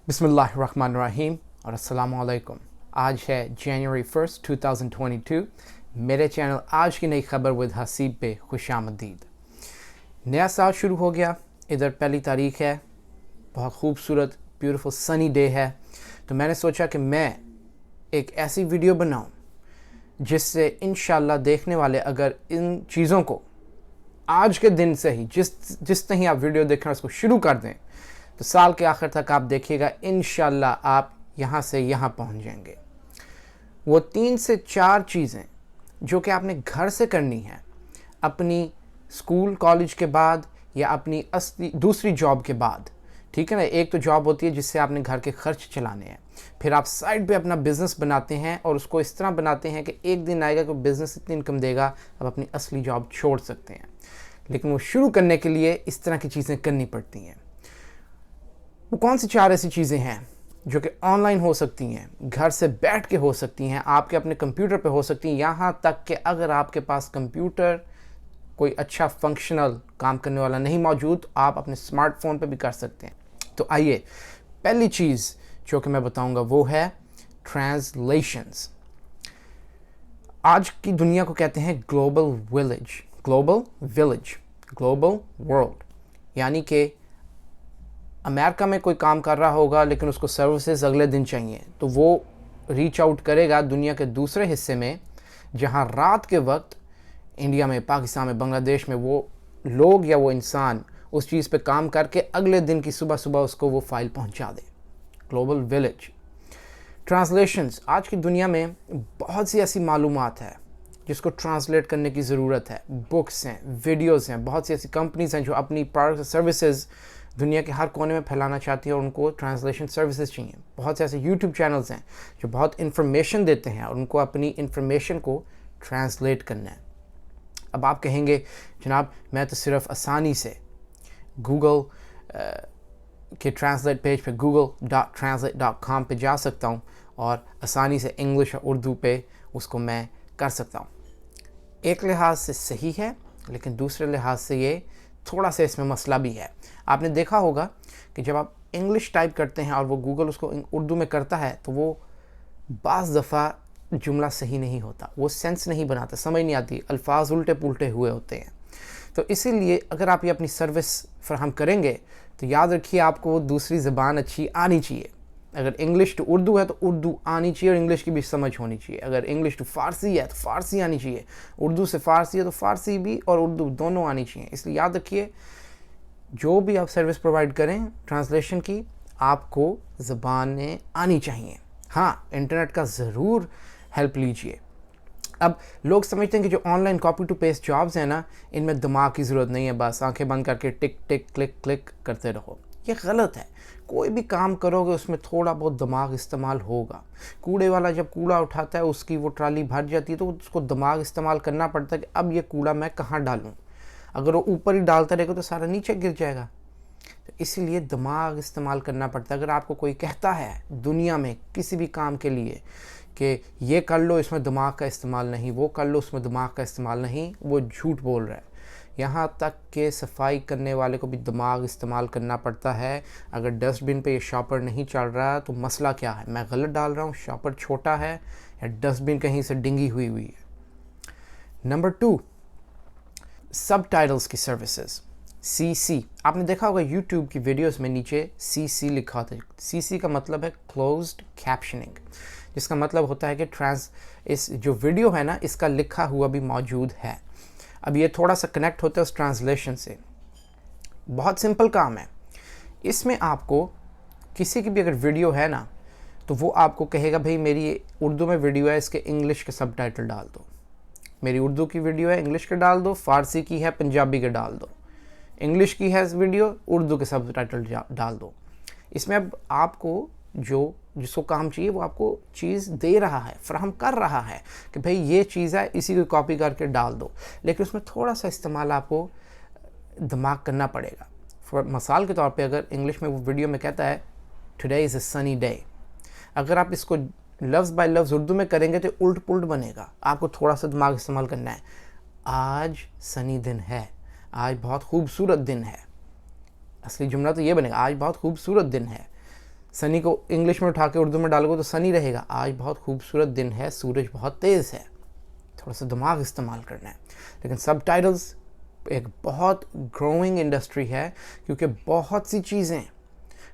बिस्मिल्लाहिर्रहमानिर्रहीम और अस्सलाम वालेकुम। आज है जनवरी 1 2022। मेरे चैनल आज की नई खबर विद हसीब पे खुशामदीद। नया साल शुरू हो गया, इधर पहली तारीख है, बहुत खूबसूरत ब्यूटीफुल सनी डे है। तो मैंने सोचा कि मैं एक ऐसी वीडियो बनाऊं जिससे इंशाल्लाह देखने वाले अगर इन चीज़ों को आज के दिन से ही जिस तरह आप वीडियो देखना उसको शुरू कर दें तो साल के आखिर तक आप देखिएगा इंशाल्लाह आप यहाँ से यहाँ पहुँच जाएंगे। वो 3 से 4 चीज़ें जो कि आपने घर से करनी है अपनी स्कूल कॉलेज के बाद या अपनी दूसरी जॉब के बाद, ठीक है ना। एक तो जॉब होती है जिससे आपने घर के खर्च चलाने हैं, फिर आप साइड पे अपना बिज़नेस बनाते हैं और उसको इस तरह बनाते हैं कि एक दिन आएगा कि बिज़नेस इतनी इनकम देगा आप अपनी असली जॉब छोड़ सकते हैं। लेकिन वो शुरू करने के लिए इस तरह की चीज़ें करनी पड़ती हैं। वो कौन सी 4 ऐसी चीज़ें हैं जो कि ऑनलाइन हो सकती हैं, घर से बैठ के हो सकती हैं, आपके अपने कंप्यूटर पे हो सकती हैं, यहाँ तक कि अगर आपके पास कंप्यूटर कोई अच्छा फंक्शनल काम करने वाला नहीं मौजूद तो आप अपने स्मार्टफोन पे भी कर सकते हैं। तो आइए, पहली चीज़ जो कि मैं बताऊंगा वो है ट्रांसलेशंस। आज की दुनिया को कहते हैं ग्लोबल विलेज, ग्लोबल वर्ल्ड। यानी कि अमेरिका में कोई काम कर रहा होगा लेकिन उसको सर्विसेज अगले दिन चाहिए तो वो रीच आउट करेगा दुनिया के दूसरे हिस्से में, जहां रात के वक्त इंडिया में, पाकिस्तान में, बांग्लादेश में वो लोग या वो इंसान उस चीज़ पे काम करके अगले दिन की सुबह सुबह उसको वो फाइल पहुंचा दे। Global village. ट्रांसलेशंस। आज की दुनिया में बहुत सी ऐसी मालूमात है जिसको ट्रांसलेट करने की ज़रूरत है। बुक्स हैं, वीडियोज़ हैं, बहुत सी ऐसी कंपनीज़ हैं जो अपनी प्रोडक्ट सर्विसेज दुनिया के हर कोने में फैलाना चाहती है और उनको ट्रांसलेशन सर्विसेज चाहिए। बहुत से ऐसे यूट्यूब चैनल्स हैं जो बहुत इन्फॉर्मेशन देते हैं और उनको अपनी इन्फॉर्मेशन को ट्रांसलेट करना है। अब आप कहेंगे जनाब मैं तो सिर्फ आसानी से गूगल के ट्रांसलेट पेज पे google.translate.com पे जा सकता हूँ और आसानी से इंग्लिश और उर्दू पे उसको मैं कर सकता हूँ। एक लिहाज से सही है लेकिन दूसरे लिहाज से ये थोड़ा सा इसमें मसला भी है। आपने देखा होगा कि जब आप इंग्लिश टाइप करते हैं और वो गूगल उसको उर्दू में करता है तो वो बाज़ दफ़ा जुमला सही नहीं होता, वो सेंस नहीं बनाता, समझ नहीं आती, अल्फाज उल्टे पुल्टे हुए होते हैं। तो इसीलिए अगर आप ये अपनी सर्विस फराहम करेंगे तो याद रखिए आपको दूसरी ज़बान अच्छी आनी चाहिए। अगर इंग्लिश टू उर्दू है तो उर्दू आनी चाहिए और इंग्लिश की भी समझ होनी चाहिए। अगर इंग्लिश टू फ़ारसी है तो फ़ारसी आनी चाहिए, उर्दू से फ़ारसी है तो फ़ारसी भी और उर्दू दोनों आनी चाहिए। इसलिए याद रखिए जो भी आप सर्विस प्रोवाइड करें ट्रांसलेशन की, आपको ज़बानें आनी चाहिए। हाँ, इंटरनेट का ज़रूर हेल्प लीजिए। अब लोग समझते हैं कि जो online copy to paste jobs हैं ना, इनमें दिमाग की ज़रूरत नहीं है, बस आंखें बंद करके टिक टिक क्लिक क्लिक करते रहो। ये गलत है। कोई भी काम करोगे उसमें थोड़ा बहुत दिमाग इस्तेमाल होगा। कूड़े वाला जब कूड़ा उठाता है उसकी वो ट्राली भर जाती है तो उसको दिमाग इस्तेमाल करना पड़ता है कि अब ये कूड़ा मैं कहाँ डालूँ। अगर वो ऊपर ही डालता रहेगा तो सारा नीचे गिर जाएगा। तो इसीलिए दिमाग इस्तेमाल करना पड़ता है। अगर आपको कोई कहता है दुनिया में किसी भी काम के लिए कि ये कर लो इसमें दिमाग का इस्तेमाल नहीं, वो कर लो उसमें दिमाग का इस्तेमाल नहीं, वो झूठ बोल रहा है। यहाँ तक कि सफाई करने वाले को भी दिमाग इस्तेमाल करना पड़ता है। अगर डस्टबिन पे ये शॉपर नहीं चल रहा तो मसला क्या है, मैं गलत डाल रहा हूँ, शॉपर छोटा है या डस्टबिन कहीं से डिंगी हुई है। नंबर 2, सबटाइटल्स की सर्विसेज। CC। आपने देखा होगा यूट्यूब की वीडियोस में नीचे CC लिखा होता है। CC का मतलब है क्लोज्ड कैप्शनिंग, जिसका मतलब होता है कि इस जो वीडियो है ना इसका लिखा हुआ भी मौजूद है। अब ये थोड़ा सा कनेक्ट होता है उस ट्रांसलेशन से। बहुत सिंपल काम है। इसमें आपको किसी की भी अगर वीडियो है ना तो वो आपको कहेगा भाई मेरी उर्दू में वीडियो है, इसके इंग्लिश के सबटाइटल डाल दो। मेरी उर्दू की वीडियो है, इंग्लिश के डाल दो, फ़ारसी की है, पंजाबी के डाल दो, इंग्लिश की है वीडियो, उर्दू के सबटाइटल डाल दो। इसमें अब आपको जिसको काम चाहिए वो आपको चीज़ दे रहा है, फराहम कर रहा है कि भाई ये चीज़ है, इसी को कॉपी करके डाल दो। लेकिन उसमें थोड़ा सा इस्तेमाल आपको दिमाग करना पड़ेगा। फॉर मिसाल के तौर पे अगर इंग्लिश में वो वीडियो में कहता है today is a sunny day, अगर आप इसको लफ्ज़ बाय लफ्ज़ उर्दू में करेंगे तो उल्ट पुल्ट बनेगा। आपको थोड़ा सा दिमाग इस्तेमाल करना है। आज सनी दिन है, आज बहुत खूबसूरत दिन है। असली जुमला तो ये बनेगा आज बहुत खूबसूरत दिन है। सनी को इंग्लिश में उठा के उर्दू में डालोगे तो सनी रहेगा। आज बहुत खूबसूरत दिन है, सूरज बहुत तेज़ है, थोड़ा सा दिमाग इस्तेमाल करना है। लेकिन सबटाइटल्स एक बहुत ग्रोइंग इंडस्ट्री है, क्योंकि बहुत सी चीज़ें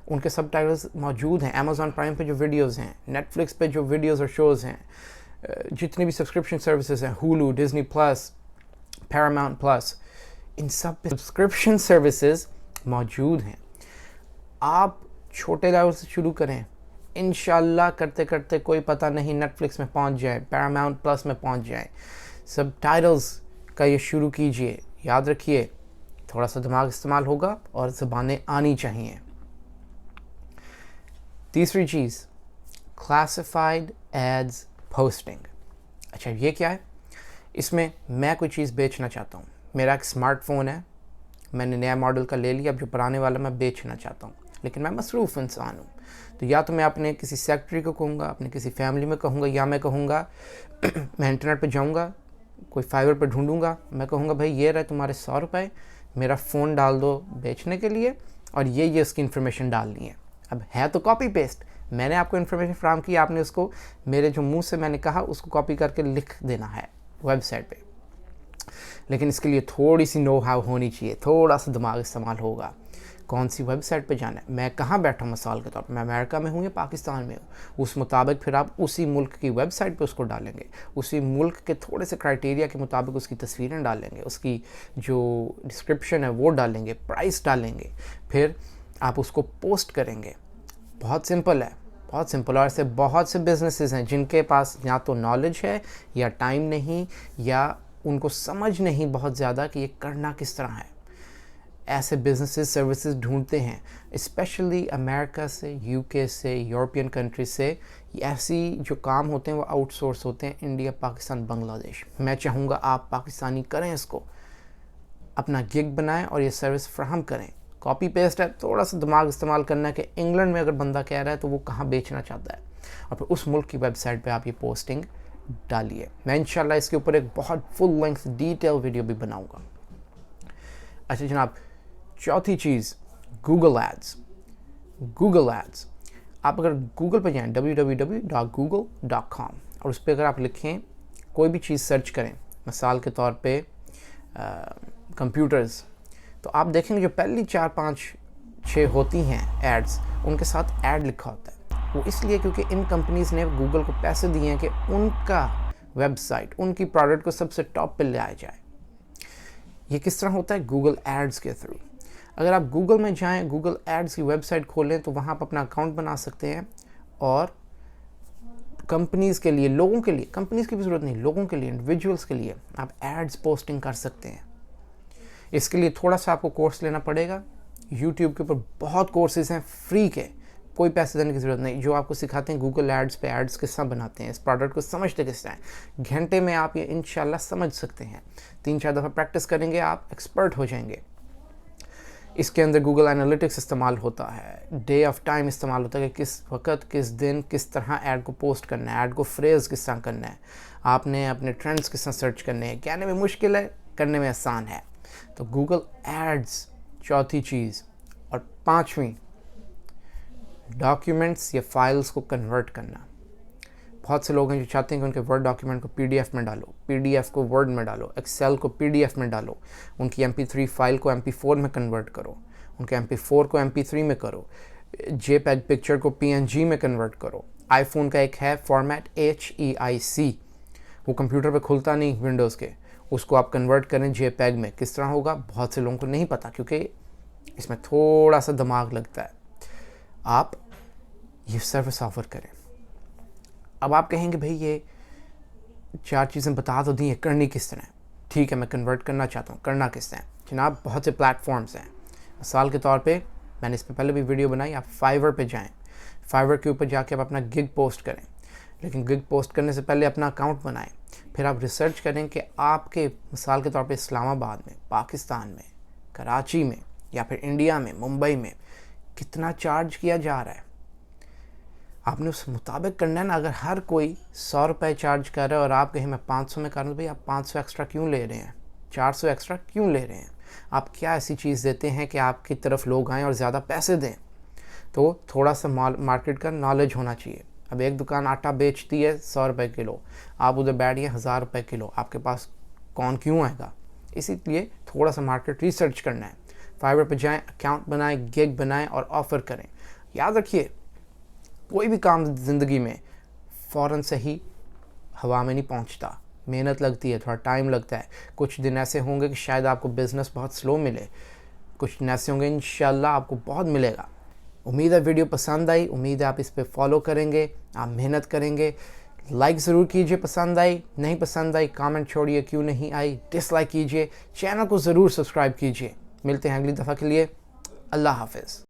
उनके सबटाइटल्स मौजूद हैं। अमेज़ॉन प्राइम पे जो वीडियोज़ हैं, नेटफ्लिक्स पे जो वीडियोज़ और शोज़ हैं, जितनी भी सब्सक्रिप्शन सर्विसेज हैं, Hulu, Disney plus, Paramount plus, इन सब पे सब्सक्रिप्शन सर्विसेज मौजूद हैं। आप छोटे लेवल से शुरू करें, इंशाल्लाह करते करते कोई पता नहीं नेटफ्लिक्स में पहुंच जाए, पैरामाउंट प्लस में पहुंच जाए। सबटाइटल्स का ये शुरू कीजिए। याद रखिए, थोड़ा सा दिमाग इस्तेमाल होगा और ज़बानें आनी चाहिए। तीसरी चीज़, क्लासिफाइड एड्स पोस्टिंग। अच्छा, ये क्या है? इसमें मैं कोई चीज़ बेचना चाहता हूँ, मेरा एक स्मार्टफोन है, मैंने नया मॉडल का ले लिया, अब जो पुराने वाला मैं बेचना चाहता हूँ, लेकिन मैं मसरूफ़ इंसान हूँ। तो या तो मैं अपने किसी सेक्रेटरी को कहूँगा, अपने किसी फैमिली में कहूँगा, या मैं कहूँगा मैं इंटरनेट पे जाऊँगा, कोई फाइवर पे ढूंढूंगा, मैं कहूँगा भाई ये रहे तुम्हारे 100 रुपये, मेरा फ़ोन डाल दो बेचने के लिए, और ये उसकी इन्फॉर्मेशन डालनी है। अब है तो कॉपी पेस्ट, मैंने आपको इन्फॉर्मेशन फ्राहम की, आपने उसको मेरे जो मुंह से मैंने कहा उसको कॉपी करके लिख देना है वेबसाइट पे। लेकिन इसके लिए थोड़ी सी नो हाउ होनी चाहिए, थोड़ा सा दिमाग इस्तेमाल होगा। कौन सी वेबसाइट पे जाना है, मैं कहाँ बैठा हूँ, मिसाल के तौर पर मैं अमेरिका में हूँ या पाकिस्तान में हूँ, उस मुताबिक फिर आप उसी मुल्क की वेबसाइट पे उसको डालेंगे, उसी मुल्क के थोड़े से क्राइटेरिया के मुताबिक उसकी तस्वीरें डालेंगे, उसकी जो डिस्क्रिप्शन है वो डालेंगे, प्राइस डालेंगे, फिर आप उसको पोस्ट करेंगे। बहुत सिंपल है, बहुत सिंपल। और ऐसे बहुत से बिजनेसेस हैं जिनके पास या तो नॉलेज है या टाइम नहीं, या उनको समझ नहीं बहुत ज़्यादा कि ये करना किस तरह है। ऐसे बिजनेसेस सर्विसेज ढूंढते हैं, स्पेशली अमेरिका से, यूके से, यूरोपियन कंट्री से। ऐसी जो काम होते हैं वो आउटसोर्स होते हैं, इंडिया, पाकिस्तान, बांग्लादेश। मैं चाहूँगा आप पाकिस्तानी करें, इसको अपना गिग बनाएं और ये सर्विस फ्राहम करें। कॉपी पेस्ट है, थोड़ा सा दिमाग इस्तेमाल करना है कि इंग्लैंड में अगर बंदा कह रहा है तो वो कहाँ बेचना चाहता है, और फिर उस मुल्क की वेबसाइट पे आप ये पोस्टिंग डालिए। मैं इंशाल्लाह इसके ऊपर एक बहुत फुल लेंथ डिटेल वीडियो भी बनाऊंगा। अच्छा जनाब, चौथी चीज़, गूगल एड्स। गूगल एड्स, आप अगर गूगल पे जाएं www.google.com और उस पर अगर आप लिखें, कोई भी चीज़ सर्च करें, मिसाल के तौर पे कंप्यूटर्स, तो आप देखेंगे जो पहली 4, 5, 6 होती हैं एड्स, उनके साथ ऐड लिखा होता है। वो इसलिए क्योंकि इन कंपनीज़ ने गूगल को पैसे दिए हैं कि उनका वेबसाइट, उनकी प्रोडक्ट को सबसे टॉप पे ले आया जाए। ये किस तरह होता है? गूगल एड्स के थ्रू। अगर आप गूगल में जाएं, गूगल एड्स की वेबसाइट खोलें, तो वहाँ आप अपना अकाउंट बना सकते हैं और कंपनीज़ के लिए, लोगों के लिए, कंपनीज़ की भी ज़रूरत नहीं, लोगों के लिए, इंडिविजुअल्स के लिए आप एड्स पोस्टिंग कर सकते हैं। इसके लिए थोड़ा सा आपको कोर्स लेना पड़ेगा। यूट्यूब के ऊपर बहुत कोर्सेज हैं फ्री के, कोई पैसे देने की ज़रूरत नहीं, जो आपको सिखाते हैं गूगल एड्स पे एड्स किस तरह बनाते हैं, इस प्रोडक्ट को समझते किस तरह हैं। घंटे में आप ये इंशाल्लाह समझ सकते हैं। 3-4 दफ़ा प्रैक्टिस करेंगे, आप एक्सपर्ट हो जाएंगे। इसके अंदर गूगल एनालिटिक्स इस्तेमाल होता है, डे ऑफ टाइम इस्तेमाल होता है कि किस वक्त, किस दिन, किस तरह ऐड को पोस्ट करना है, ऐड को फ्रेज़ किस तरह करना है, आपने अपने ट्रेंड्स किस तरह सर्च करने हैं। कहने में मुश्किल है, करने में आसान है। तो गूगल एड्स चौथी चीज़। और 5वीं, डॉक्यूमेंट्स या फाइल्स को कन्वर्ट करना। बहुत से लोग हैं जो चाहते हैं कि उनके वर्ड डॉक्यूमेंट को पीडीएफ में डालो, पीडीएफ को वर्ड में डालो, एक्सेल को पीडीएफ में डालो, उनकी MP3 फाइल को MP4 में कन्वर्ट करो, उनके MP4 को MP3 में करो, JPEG पिक्चर को PNG में कन्वर्ट करो। आईफोन का एक है फॉर्मेट HEIC, वो कंप्यूटर पे खुलता नहीं विंडोज़ के, उसको आप कन्वर्ट करें JPEG में। किस तरह होगा बहुत से लोगों को नहीं पता, क्योंकि इसमें थोड़ा सा दिमाग लगता है। आप ये सर्विस ऑफ़र करें। अब आप कहेंगे भाई ये 4 चीज़ें बता तो दी हैं, करनी किस तरह? ठीक है, मैं कन्वर्ट करना चाहता हूँ, करना किस तरह? जनाब बहुत से प्लेटफॉर्म्स हैं। मिसाल के तौर पे मैंने इस पर पहले भी वीडियो बनाई, आप फाइवर पे जाएं, फाइवर के ऊपर जाके आप अपना गिग पोस्ट करें। लेकिन गिग पोस्ट करने से पहले अपना अकाउंट बनाएं, फिर आप रिसर्च करें कि आपके मिसाल के तौर पे इस्लामाबाद में, पाकिस्तान में, कराची में, या फिर इंडिया में, मुंबई में कितना चार्ज किया जा रहा है। आपने उस मुताबिक करना है ना। अगर हर कोई 100 रुपये चार्ज कर रहा है और आप कहें मैं 500 में कर रहा हूँ, भाई आप 500 एक्स्ट्रा क्यों ले रहे हैं, 400 एक्स्ट्रा क्यों ले रहे हैं? आप क्या ऐसी चीज़ देते हैं कि आपकी तरफ लोग आएँ और ज़्यादा पैसे दें? तो थोड़ा सा मार्केट का नॉलेज होना चाहिए। अब एक दुकान आटा बेचती है 100 रुपये किलो, आप उधर बैठिए 1000 रुपये किलो, आपके पास कौन क्यों आएगा? इसीलिए थोड़ा सा मार्केट रिसर्च करना है। फाइवर पे जाएं, अकाउंट बनाएं, गिग बनाएं और ऑफ़र करें। याद रखिए, कोई भी काम ज़िंदगी में फ़ौरन से ही हवा में नहीं पहुंचता, मेहनत लगती है, थोड़ा टाइम लगता है। कुछ दिन ऐसे होंगे कि शायद आपको बिज़नेस बहुत स्लो मिले, कुछ दिन ऐसे होंगे इंशाल्लाह आपको बहुत मिलेगा। उम्मीद है वीडियो पसंद आई, उम्मीद है आप इस पर फॉलो करेंगे, आप मेहनत करेंगे। लाइक ज़रूर कीजिए पसंद आई, नहीं पसंद आई कमेंट छोड़िए क्यों नहीं आई, डिसलाइक कीजिए, चैनल को ज़रूर सब्सक्राइब कीजिए। मिलते हैं अगली दफ़ा के लिए। अल्लाह हाफ़िज़।